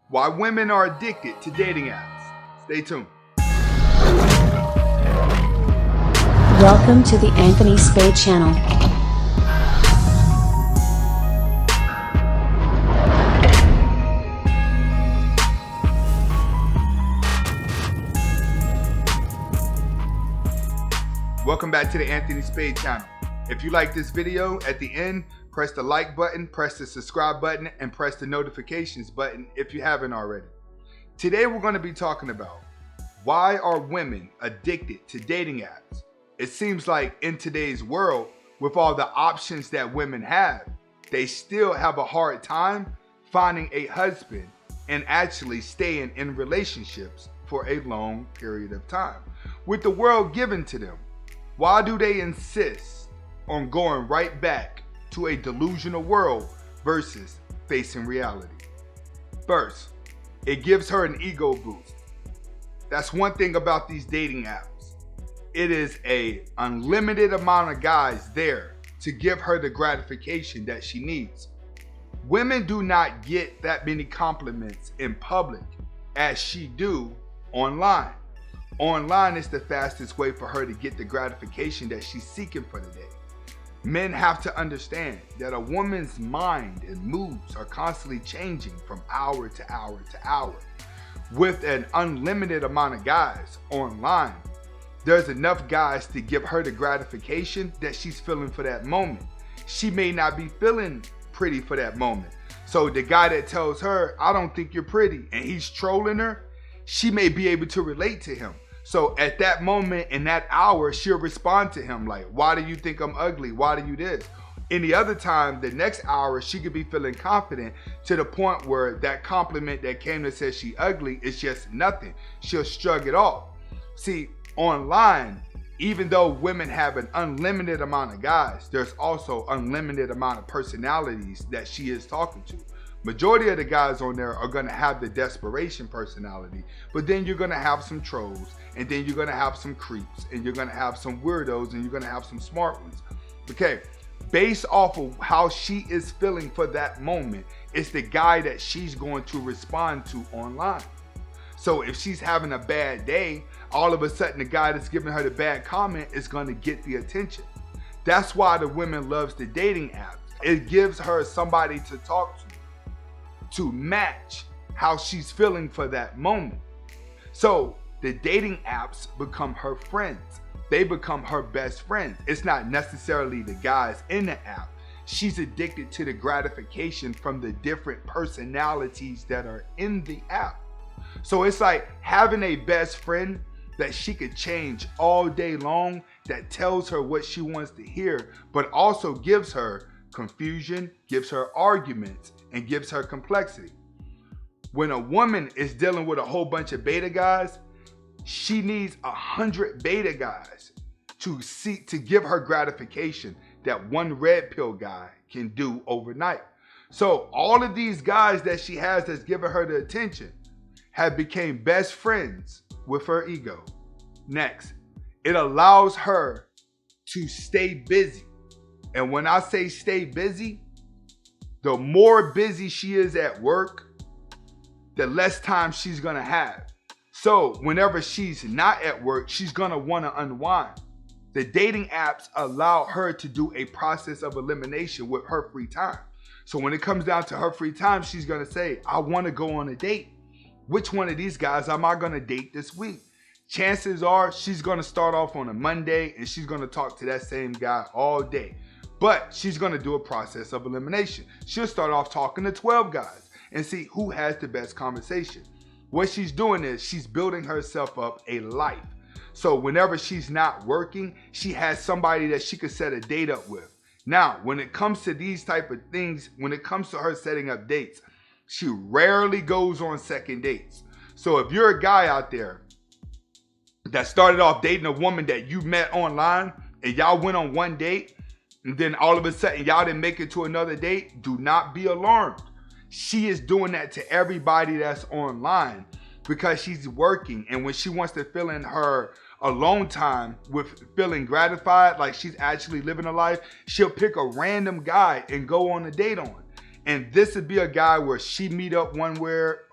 Why women are addicted to dating apps. Stay tuned. Welcome to the Anthony Spade channel. Welcome back to the Anthony Spade channel. If you like this video, at the end, press the like button, press the subscribe button, and press the notifications button if you haven't already. Today we're going to be talking about why are women addicted to dating apps? It seems like in today's world, with all the options that women have, they still have a hard time finding a husband and actually staying in relationships for a long period of time. With the world given to them, why do they insist on going right back to a delusional world versus facing reality? First, it gives her an ego boost. That's one thing about these dating apps. It is an unlimited amount of guys there to give her the gratification that she needs. Women do not get that many compliments in public as she do online. Online is the fastest way for her to get the gratification that she's seeking for the day. Men have to understand that a woman's mind and moods are constantly changing from hour to hour to hour. With an unlimited amount of guys online, there's enough guys to give her the gratification that she's feeling for that moment. She may not be feeling pretty for that moment. So the guy that tells her, "I don't think you're pretty," and he's trolling her, she may be able to relate to him. So at that moment, in that hour, she'll respond to him like, "Why do you think I'm ugly? Why do you this?" Any other time, the next hour, she could be feeling confident to the point where that compliment that came that says she ugly is just nothing. She'll shrug it off. See, online, even though women have an unlimited amount of guys, there's also unlimited amount of personalities that she is talking to. Majority of the guys on there are going to have the desperation personality, but then you're going to have some trolls, and then you're going to have some creeps, and you're going to have some weirdos, and you're going to have some smart ones. Okay, based off of how she is feeling for that moment, it's the guy that she's going to respond to online. So if she's having a bad day, all of a sudden the guy that's giving her the bad comment is going to get the attention. That's why the women loves the dating apps. It gives her somebody to talk to match how she's feeling for that moment. So the dating apps become her friends. They become her best friends. It's not necessarily the guys in the app. She's addicted to the gratification from the different personalities that are in the app. So it's like having a best friend that she could change all day long, that tells her what she wants to hear, but also gives her confusion, gives her arguments, and gives her complexity. When a woman is dealing with a whole bunch of beta guys, she needs 100 beta guys to give her gratification that one red pill guy can do overnight. So all of these guys that she has that's giving her the attention have become best friends with her ego. Next, it allows her to stay busy. And when I say stay busy, the more busy she is at work, the less time she's gonna have. So whenever she's not at work, she's gonna wanna unwind. The dating apps allow her to do a process of elimination with her free time. So when it comes down to her free time, she's gonna say, "I wanna go on a date. Which one of these guys am I gonna date this week?" Chances are she's gonna start off on a Monday and she's gonna talk to that same guy all day. But she's gonna do a process of elimination. She'll start off talking to 12 guys and see who has the best conversation. What she's doing is she's building herself up a life. So whenever she's not working, she has somebody that she could set a date up with. Now, when it comes to these type of things, when it comes to her setting up dates, she rarely goes on second dates. So if you're a guy out there that started off dating a woman that you met online and y'all went on one date, and then all of a sudden y'all didn't make it to another date, do not be alarmed. She is doing that to everybody that's online because she's working, and when she wants to fill in her alone time with feeling gratified, like she's actually living a life, she'll pick a random guy and go on a date on. And this would be a guy where she meet up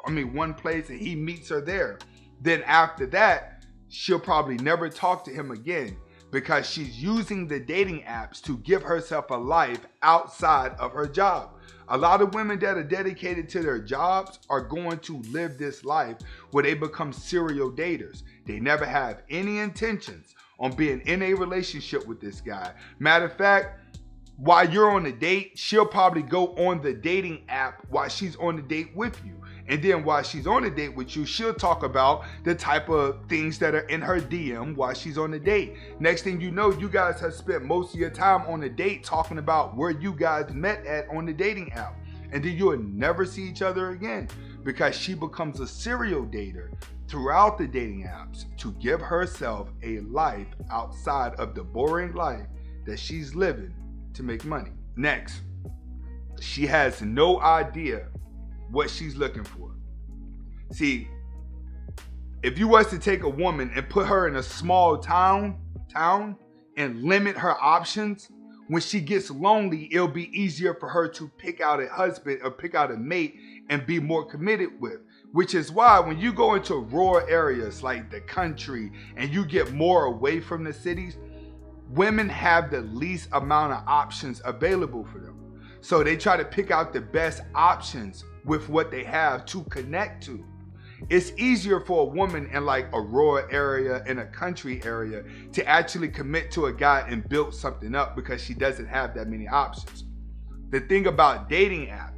one place and he meets her there. Then after that, she'll probably never talk to him again because she's using the dating apps to give herself a life outside of her job. A lot of women that are dedicated to their jobs are going to live this life where they become serial daters. They never have any intentions on being in a relationship with this guy. Matter of fact, while you're on a date, she'll probably go on the dating app while she's on the date with you. And then while she's on a date with you, she'll talk about the type of things that are in her DM while she's on the date. Next thing you know, you guys have spent most of your time on the date talking about where you guys met at on the dating app. And then you'll never see each other again because she becomes a serial dater throughout the dating apps to give herself a life outside of the boring life that she's living to make money. Next, she has no idea what she's looking for. See, if you was to take a woman and put her in a small town and limit her options, when she gets lonely, it'll be easier for her to pick out a husband or pick out a mate and be more committed with. Which is why when you go into rural areas like the country and you get more away from the cities, women have the least amount of options available for them. So they try to pick out the best options with what they have to connect to. It's easier for a woman in like a rural area, in a country area, to actually commit to a guy and build something up because she doesn't have that many options. The thing about dating apps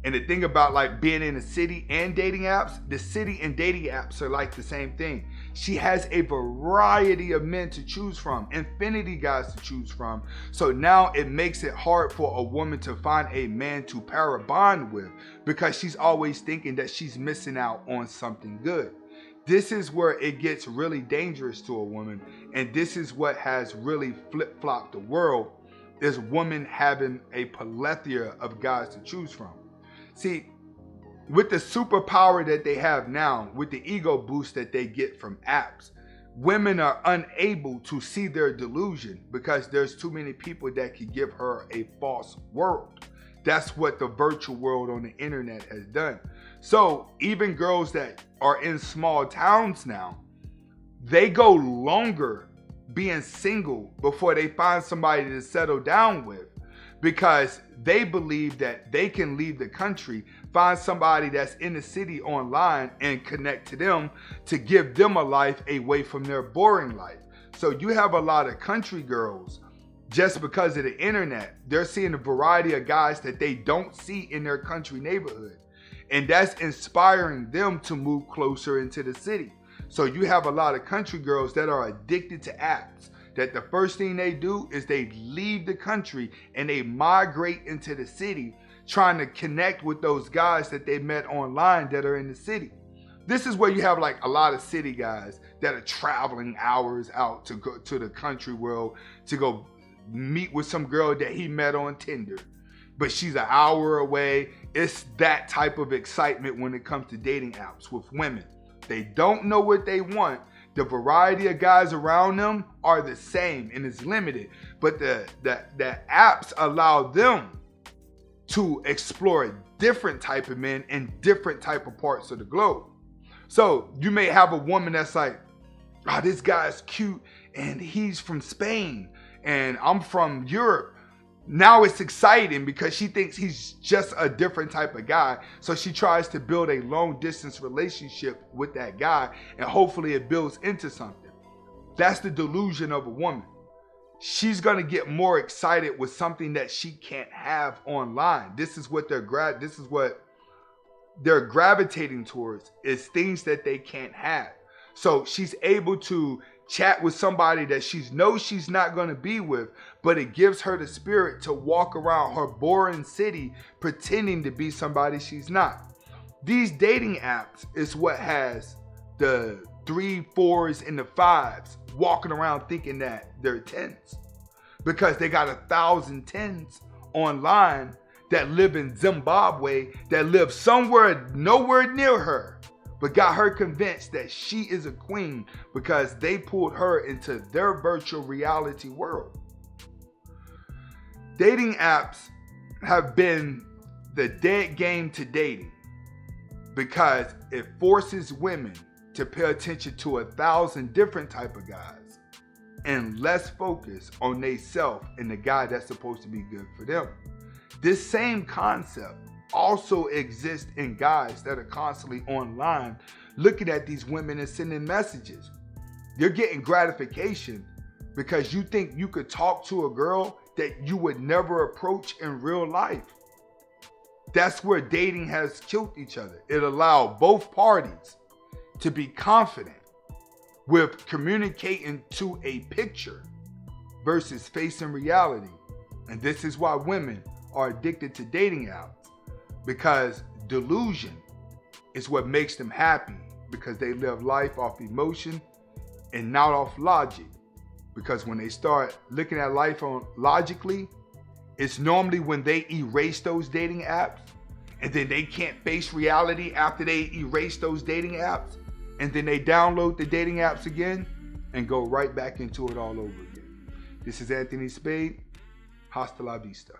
and the thing about like being in a city and dating apps, the city and dating apps are like the same thing. She has a variety of men to choose from, infinity guys to choose from. So now it makes it hard for a woman to find a man to pair a bond with because she's always thinking that she's missing out on something good. This is where it gets really dangerous to a woman, and this is what has really flip-flopped the world, is women having a plethora of guys to choose from. See, with the superpower that they have now, with the ego boost that they get from apps, women are unable to see their delusion because there's too many people that can give her a false world. That's what the virtual world on the internet has done. So even girls that are in small towns now, they go longer being single before they find somebody to settle down with because they believe that they can leave the country, find somebody that's in the city online and connect to them to give them a life away from their boring life. So you have a lot of country girls, just because of the internet, they're seeing a variety of guys that they don't see in their country neighborhood. And that's inspiring them to move closer into the city. So you have a lot of country girls that are addicted to apps, that the first thing they do is they leave the country and they migrate into the city, trying to connect with those guys that they met online that are in the city. This is where you have like a lot of city guys that are traveling hours out to go to the country world to go meet with some girl that he met on Tinder, but she's an hour away. It's that type of excitement when it comes to dating apps with women. They don't know what they want. The variety of guys around them are the same and it's limited, but the apps allow them to explore different type of men in different type of parts of the globe. So you may have a woman that's like, oh, this guy's cute and he's from Spain and I'm from Europe. Now it's exciting because she thinks he's just a different type of guy. So she tries to build a long distance relationship with that guy and hopefully it builds into something. That's the delusion of a woman. She's going to get more excited with something that she can't have online. This is what they're gravitating towards, is things that they can't have. So she's able to chat with somebody that she knows she's not going to be with, but it gives her the spirit to walk around her boring city pretending to be somebody she's not. These dating apps is what has the 3, 4s, and the 5s walking around thinking that they're 10s because they got 1,000 10s online that live in Zimbabwe, that live somewhere nowhere near her, but got her convinced that she is a queen because they pulled her into their virtual reality world. Dating apps have been the dead game to dating because it forces women to pay attention to 1,000 different type of guys and less focus on they self and the guy that's supposed to be good for them. This same concept also exists in guys that are constantly online looking at these women and sending messages. You're getting gratification because you think you could talk to a girl that you would never approach in real life. That's where dating has killed each other. It allowed both parties to be confident with communicating to a picture versus facing reality. And this is why women are addicted to dating apps, because delusion is what makes them happy, because they live life off emotion and not off logic. Because when they start looking at life logically, it's normally when they erase those dating apps and then they can't face reality after they erase those dating apps, and then they download the dating apps again and go right back into it all over again. This is Anthony Spade. Hasta la vista.